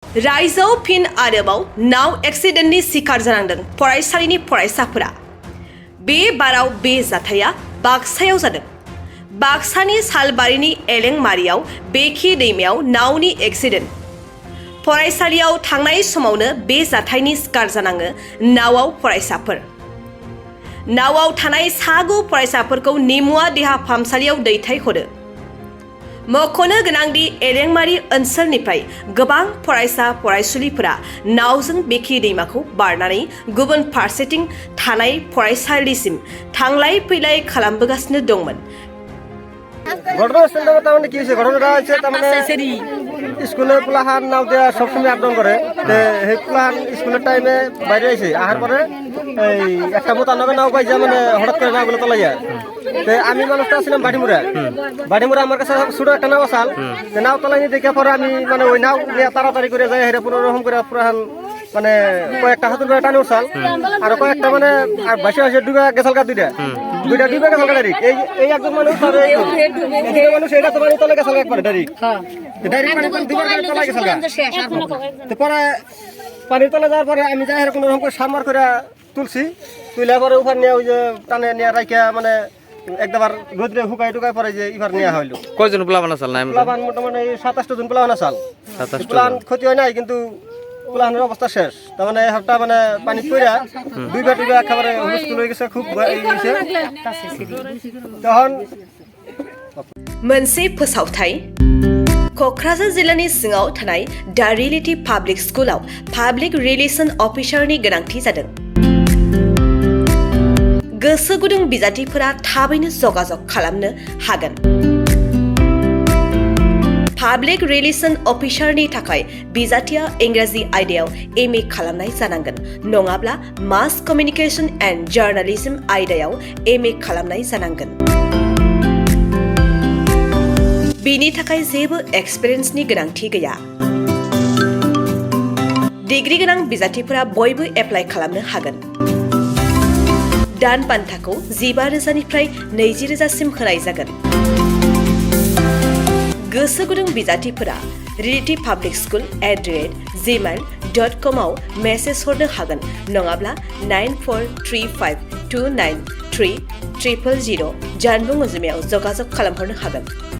रायजोआव फिन आरोबाव नाव एक्सिडेन्टनि शिकार जानांदों फरायसालिनि फरायसाफोरा। बे बाराव बे जाथाया बाक्सायाव जादों। बाक्सानि सालबारिनि एलेंमारियाव बेखि दैमायाव नावनि एक्सिडेन्ट। फरायसालियाव थांनाय समावनो बे जाथायनि शिकार जानाङो नावआव फरायसाफोर। नावआव थानाय सागु फरायसाफोरखौ निमुवा देहा फाहामसालियाव दैथायहरो। मख'नो गोनांदि एलेंमारि ओनसोलनिफ्राय गोबां फरायसा फरायसुलिफोरा नावजों बेखि दैमाखौ बारनानै गुबुन फारसेथिं थानाय फरायसालिसिम थांलाय फैलाय खालामबोगासिनो दंमोन। ঘটনা কি হয়েছে? ঘটনাটা হচ্ছে স্কুলে পোলাহান নাও দেওয়া সবসময় আপডাউন করে। সেই পোলাহান স্কুলের টাইমে বাইরে আইছে আহার পরে এই একটা মোতানবে নাও পাই যে মানে হঠাৎ করে নাওগুলো তলাই যায়। আমি মানুষটা ছিলাম বাড়িমুড়া আমার কাছে ছোট একটা নাও আসাল। নাও তলাই দেখে পরে আমি মানে ওই নাও তাড়াতাড়ি করে যাই হেরে পুরো রকম করে পুরাহান মানে কয়েকটা হাতের করে টানে উঠাল আর কয়েকটা মানে বাসে বাসে ডুবে গেছাল গা দুইটা ডুবে গেছাল গা ডাইরেক্ট। এই একজন মানুষ আর এই মানুষ এটা তোমার তলে গেছাল একবারে ডাইরেক্ট মানে দুবার করে তলে গেছাল গা। পরে পানির তলে যাওয়ার পরে আমি যাই হেরে কোনো রকম করে সামার করে তুলছি। তুলে পরে উপর নিয়ে ওই যে টানে নিয়ে রাখিয়া মানে একবার রোদ্রে হুকাই টুকাই পরে যে এবার নেওয়া হইলো। কয়জন প্লাবান আসাল না? প্লাবান মোটামুটি 27 জন প্লাবান আসাল। প্লান ক্ষতি হয় নাই কিন্তু প্লানের অবস্থা শেষ। তার মানে একটা মানে পানি পড়া দুইবার একেবারে হুলস্থুল হয়ে গেছে, খুব তখন मोनसे फोसावथाय क'क्राझार जिल्लानि सिङाव थानाय दा रियेलिटी पाब्लिक स्कुलाव पाब्लिक रिलेशन अफिसारनि गोनांथि जादों। गोसो गुदुं बिजाथिफोरा थाबैनो जगाजग खालामनो हागोन। पाब्लिक रिलेशन अफिसारनि थाखाय बिजाथिया इंराजि आयदायाव एमए खालामनाय जानांगोन, नङाब्ला मास कमिउनिकेशन एन्ड जार्नालिज्म आयदायाव एमए खालामनाय जानांगोन। बिनि थाखाय जेबो एक्सपिरियेन्सनि गोनांथि गैया। डिग्री गोनां बिजाथिफोरा बयबो एप्लाइ खालामनो हागोन। दान बान्थाखौ 15,000निफ्राय 20,000सिम होनाय जागोन। गोसो गुदुं बिजाथिफोरा रियेलिटी पाब्लिक स्कुल @gmail.com आव मेसेज हरनो हागोन, नङाब्ला 9435293000 जानबुं अनजिमायाव जगाजग खालामहरनो हागोन।